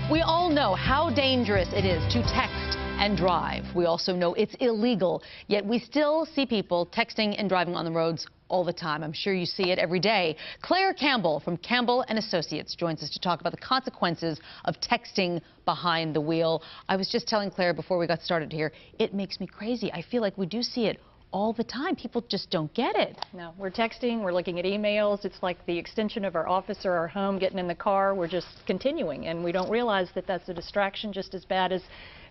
We all know how dangerous it is to text and drive. We also know it's illegal, yet we still see people texting and driving on the roads all the time. I'm sure you see it every day. Clair Campbell from Campbell and Associates joins us to talk about the consequences of texting behind the wheel. I was just telling Claire before we got started here, it makes me crazy. I feel like we do see it all the time. People just don't get it. No, we're texting, we're looking at emails. It's like the extension of our office or our home, getting in the car. We're just continuing, and we don't realize that that's a distraction just as bad as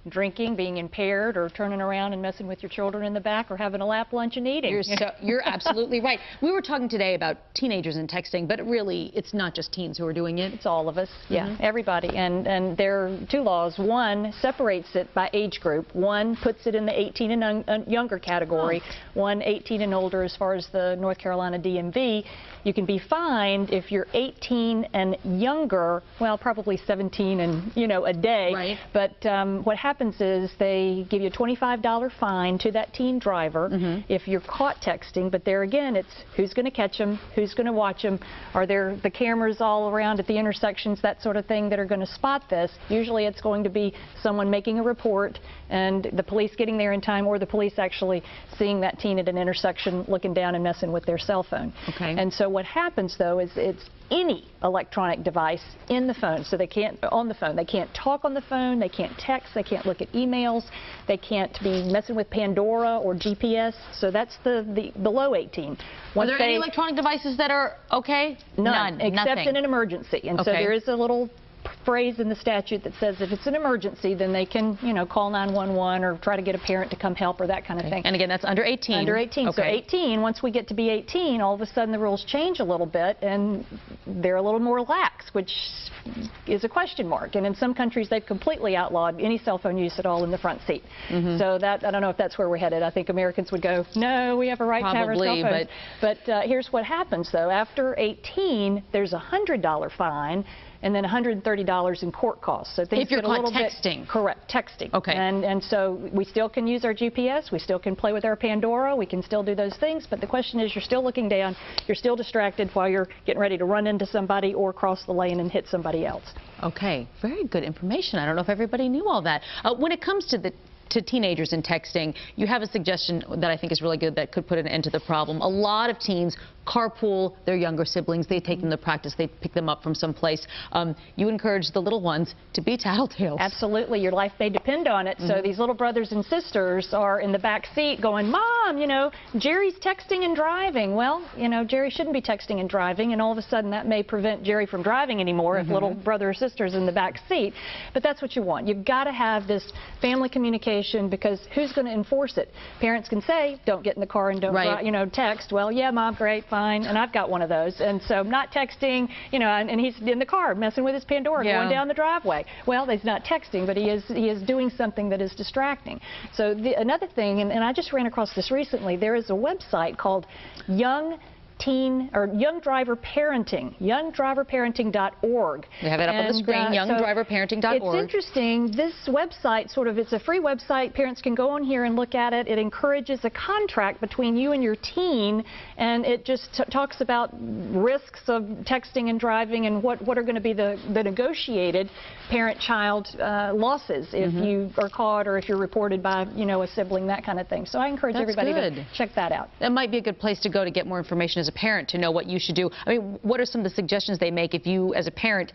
drinking, being impaired, or turning around and messing with your children in the back, or having a lap lunch and eating. You're absolutely right. We were talking today about teenagers and texting, but really it's not just teens who are doing it. It's all of us. Yeah, everybody. And there are two laws. One separates it by age group. One puts it in the 18 and younger category. One 18 and older as far as the North Carolina DMV. You can be fined if you're 18 and younger, well, probably 17 and, a day. Right. But what happens is they give you a $25 fine to that teen driver if you're caught texting. But there again, it's who's going to catch them, who's going to watch them, are there the cameras all around at the intersections, that sort of thing, that are going to spot this. Usually it's going to be someone making a report and the police getting there in time, or the police actually seeing that teen at an intersection looking down and messing with their cell phone. Okay. And so what happens, though, is it's any electronic device in the phone. So they can't, on the phone, they can't talk on the phone, they can't text, they can't look at emails, they can't be messing with Pandora or GPS. So that's the below 18. Are there any electronic devices that are okay? None, except Nothing. in an emergency. And so there is a little phrase in the statute that says if it's an emergency, then they can, call 911 or try to get a parent to come help or that kind of thing. And again, that's under 18. Under 18. Okay. So 18, once we get to be 18, all of a sudden the rules change a little bit and they're a little more lax, which is a question mark. And in some countries, they've completely outlawed any cell phone use at all in the front seat. So that, I don't know if that's where we're headed. I think Americans would go, no, we have a right to have our cell phones. But here's what happens, though. After 18, there's a $100 fine and then $130 in court costs. So things if you're get a little texting. bit correct, texting. Okay. And so we still can use our GPS, we still can play with our Pandora, we can still do those things, but the question is, you're still looking down, you're still distracted while you're getting ready to run into somebody or cross the lane and hit somebody else. Okay, very good information. I don't know if everybody knew all that. When it comes to teenagers and texting, you have a suggestion that I think is really good that could put an end to the problem. A lot of teens carpool their younger siblings. They take them to practice. They pick them up from someplace. You encourage the little ones to be tattletales. Absolutely. Your life may depend on it. So these little brothers and sisters are in the back seat going, Mom, Jerry's texting and driving. Well, Jerry shouldn't be texting and driving, and all of a sudden that may prevent Jerry from driving anymore if little brother or sister's in the back seat. But that's what you want. You've got to have this family communication, because who's going to enforce it? Parents can say, don't get in the car and don't text. Well, yeah, Mom, great, fine. And I've got one of those. And so I'm not texting, and he's in the car messing with his Pandora going down the driveway. Well, he's not texting, but he is doing something that is distracting. So another thing, and I just ran across this recently, there is a website called Young Driver Parenting, youngdriverparenting.org. We have it up on the screen, youngdriverparenting.org. It's interesting. This website, it's a free website. Parents can go on here and look at it. It encourages a contract between you and your teen, and it just talks about risks of texting and driving and what are going to be the negotiated parent-child losses if you are caught or if you're reported by, a sibling, that kind of thing. So I encourage everybody to check that out. That might be a good place to go to get more information as a parent, to know what you should do. I mean, what are some of the suggestions they make if you, as a parent,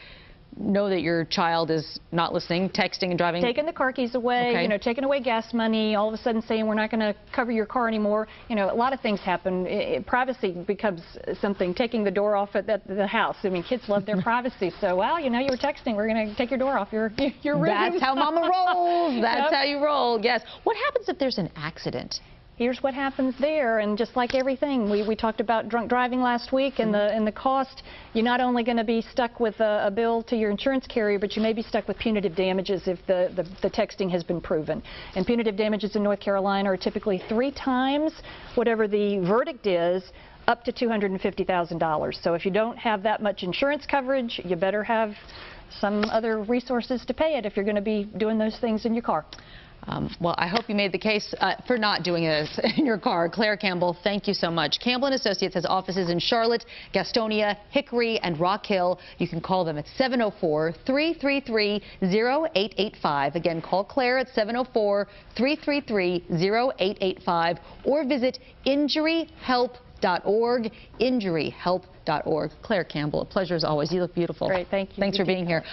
know that your child is not listening, texting and driving? Taking the car keys away, taking away gas money, all of a sudden saying we're not going to cover your car anymore. A lot of things happen. Privacy becomes something, taking the door off at the house. I mean, kids love their privacy. So, well, you were texting, we're going to take your door off your room. That's how Mama rolls. That's how you roll, yes. What happens if there's an accident? Here's what happens there, and just like everything, we talked about drunk driving last week and the cost. You're not only going to be stuck with a bill to your insurance carrier, but you may be stuck with punitive damages if the texting has been proven. And punitive damages in North Carolina are typically 3 times whatever the verdict is, up to $250,000. So if you don't have that much insurance coverage, you better have some other resources to pay it if you're going to be doing those things in your car. Well, I hope you made the case for not doing this in your car. Clair Campbell, thank you so much. Campbell & Associates has offices in Charlotte, Gastonia, Hickory, and Rock Hill. You can call them at 704-333-0885. Again, call Claire at 704-333-0885 or visit injuryhelp.org, injuryhelp.org. Clair Campbell, a pleasure as always. You look beautiful. Great, thank you. Thanks for being here.